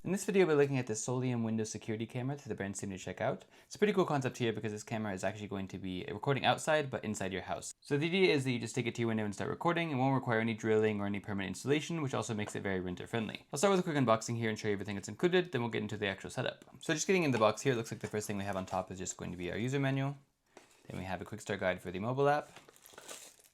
In this video, we're looking at the Soliom window security camera that the brand seemed to check out. It's a pretty cool concept here because this camera is actually going to be recording outside, but inside your house. So the idea is that you just take it to your window and start recording. It won't require any drilling or any permanent installation, which also makes it very renter friendly. I'll start with a quick unboxing here and show you everything that's included, then we'll get into the actual setup. So just getting in the box here, it looks like the first thing we have on top is just going to be our user manual. Then we have a quick start guide for the mobile app.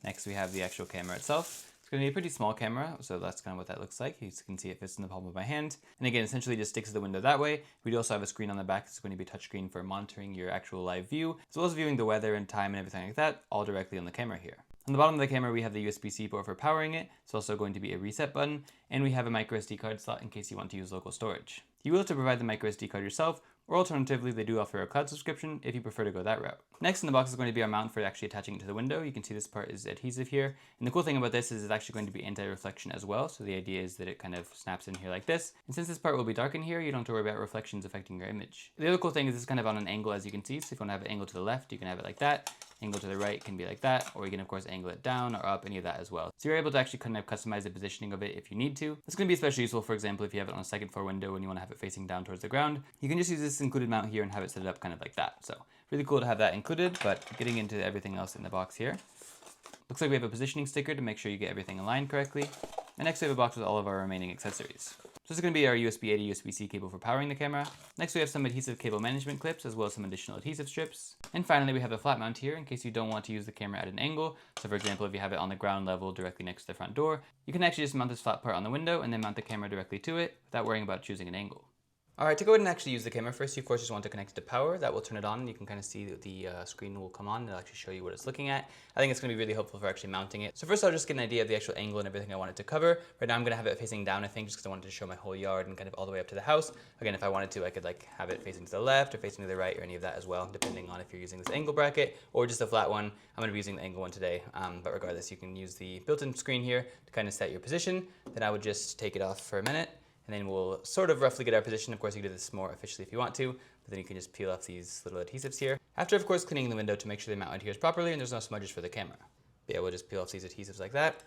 Next we have the actual camera itself. It's going to be a pretty small camera, so that's kind of what that looks like. You can see it fits in the palm of my hand. And again, essentially just sticks to the window that way. We do also have a screen on the back. It's going to be a touchscreen for monitoring your actual live view, as well as viewing the weather and time and everything like that, all directly on the camera here. On the bottom of the camera, we have the USB-C port for powering it. It's also going to be a reset button, and we have a microSD card slot in case you want to use local storage. You will have to provide the microSD card yourself, or alternatively, they do offer a cloud subscription if you prefer to go that route. Next in the box is going to be our mount for actually attaching it to the window. You can see this part is adhesive here. And the cool thing about this is it's actually going to be anti-reflection as well. So the idea is that it kind of snaps in here like this. And since this part will be dark in here, you don't have to worry about reflections affecting your image. The other cool thing is it's kind of on an angle, as you can see. So if you want to have an angle to the left, you can have it like that. Angle to the right can be like that, or you can of course angle it down or up, any of that as well. So you're able to actually kind of customize the positioning of it if you need to. It's going to be especially useful, for example, if you have it on a second floor window and you want to have it facing down towards the ground. You can just use this included mount here and have it set up kind of like that. So really cool to have that included, but getting into everything else in the box here. Looks like we have a positioning sticker to make sure you get everything aligned correctly. And next we have a box with all of our remaining accessories. So this is going to be our USB-A to USB-C cable for powering the camera. Next we have some adhesive cable management clips as well as some additional adhesive strips. And finally we have a flat mount here in case you don't want to use the camera at an angle. So for example, if you have it on the ground level directly next to the front door, you can actually just mount this flat part on the window and then mount the camera directly to it without worrying about choosing an angle. Alright, to go ahead and actually use the camera first, you of course just want to connect it to power. That will turn it on and you can kind of see that the screen will come on and it'll actually show you what it's looking at. I think it's going to be really helpful for actually mounting it. So first I'll just get an idea of the actual angle and everything I want it to cover. Right now I'm going to have it facing down, I think, just because I wanted to show my whole yard and kind of all the way up to the house. Again, if I wanted to, I could like have it facing to the left or facing to the right or any of that as well, depending on if you're using this angle bracket or just a flat one. I'm going to be using the angle one today, but regardless, you can use the built-in screen here to kind of set your position. Then I would just take it off for a minute. And then we'll sort of roughly get our position. Of course, you can do this more officially if you want to, but then you can just peel off these little adhesives here. After, of course, cleaning the window to make sure the mount adheres properly and there's no smudges for the camera. But yeah, we'll just peel off these adhesives like that.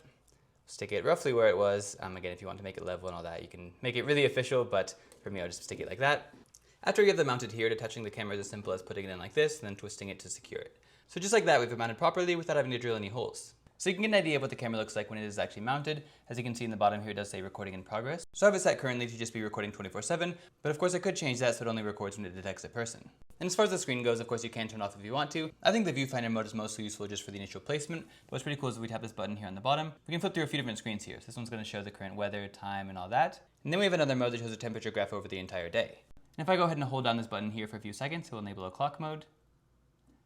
Stick it roughly where it was. Again, if you want to make it level and all that, you can make it really official, but for me, I'll just stick it like that. After you have the mounted here, detaching the camera is as simple as putting it in like this and then twisting it to secure it. So just like that, we've it mounted properly without having to drill any holes. So you can get an idea of what the camera looks like when it is actually mounted. As you can see in the bottom here, it does say recording in progress. So I have it set currently to just be recording 24/7, but of course I could change that so it only records when it detects a person. And as far as the screen goes, of course you can turn it off if you want to. I think the viewfinder mode is mostly useful just for the initial placement, but what's pretty cool is that we tap this button here on the bottom. We can flip through a few different screens here. So this one's going to show the current weather, time, and all that. And then we have another mode that shows a temperature graph over the entire day. And if I go ahead and hold down this button here for a few seconds, it will enable a clock mode.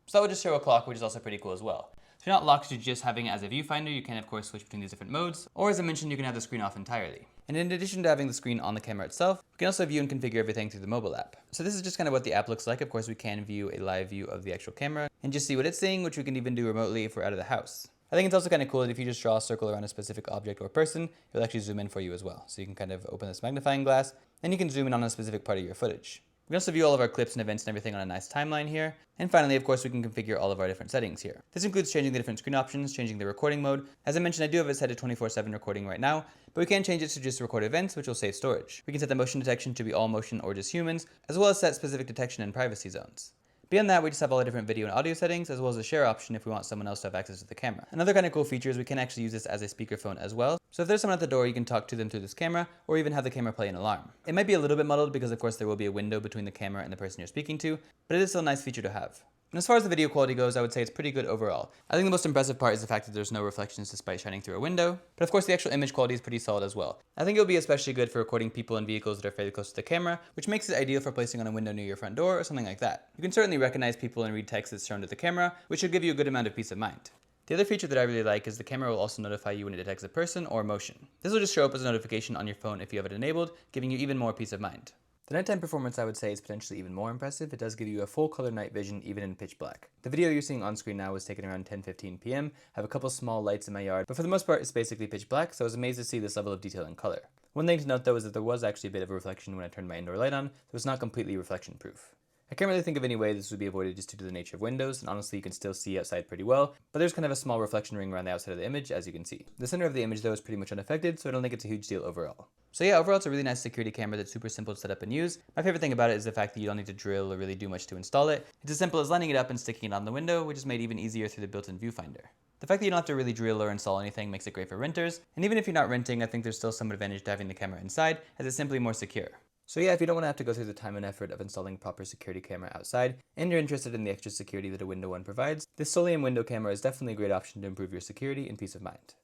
So that will just show a clock, which is also pretty cool as well. So you're not locked to just having it as a viewfinder. You can of course switch between these different modes, or as I mentioned, you can have the screen off entirely. And in addition to having the screen on the camera itself, we can also view and configure everything through the mobile app. So this is just kind of what the app looks like. Of course, we can view a live view of the actual camera and just see what it's seeing, which we can even do remotely if we're out of the house. I think it's also kind of cool that if you just draw a circle around a specific object or person, it'll actually zoom in for you as well. So you can kind of open this magnifying glass and you can zoom in on a specific part of your footage. We can also view all of our clips and events and everything on a nice timeline here. And finally, of course, we can configure all of our different settings here. This includes changing the different screen options, changing the recording mode. As I mentioned, I do have it set to 24/7 recording right now, but we can change it to just record events, which will save storage. We can set the motion detection to be all motion or just humans, as well as set specific detection and privacy zones. Beyond that, we just have all the different video and audio settings, as well as a share option if we want someone else to have access to the camera. Another kind of cool feature is we can actually use this as a speakerphone as well. So if there's someone at the door, you can talk to them through this camera, or even have the camera play an alarm. It might be a little bit muddled because of course there will be a window between the camera and the person you're speaking to, but it is still a nice feature to have. And as far as the video quality goes, I would say it's pretty good overall. I think the most impressive part is the fact that there's no reflections despite shining through a window, but of course the actual image quality is pretty solid as well. I think it'll be especially good for recording people and vehicles that are fairly close to the camera, which makes it ideal for placing on a window near your front door or something like that. You can certainly recognize people and read text that's shown to the camera, which should give you a good amount of peace of mind. The other feature that I really like is the camera will also notify you when it detects a person or motion. This will just show up as a notification on your phone if you have it enabled, giving you even more peace of mind. The nighttime performance I would say is potentially even more impressive. It does give you a full color night vision even in pitch black. The video you're seeing on screen now was taken around 10:15 p.m. I have a couple small lights in my yard, but for the most part it's basically pitch black, so I was amazed to see this level of detail and color. One thing to note though is that there was actually a bit of a reflection when I turned my indoor light on, so it's not completely reflection proof. I can't really think of any way this would be avoided just due to the nature of windows, and honestly you can still see outside pretty well, but there's kind of a small reflection ring around the outside of the image, as you can see. The center of the image though is pretty much unaffected, so I don't think it's a huge deal overall. So yeah, overall it's a really nice security camera that's super simple to set up and use. My favorite thing about it is the fact that you don't need to drill or really do much to install it. It's as simple as lining it up and sticking it on the window, which is made even easier through the built-in viewfinder. The fact that you don't have to really drill or install anything makes it great for renters, and even if you're not renting, I think there's still some advantage to having the camera inside, as it's simply more secure. So yeah, if you don't want to have to go through the time and effort of installing proper security camera outside, and you're interested in the extra security that a window one provides, this Soliom window camera is definitely a great option to improve your security and peace of mind.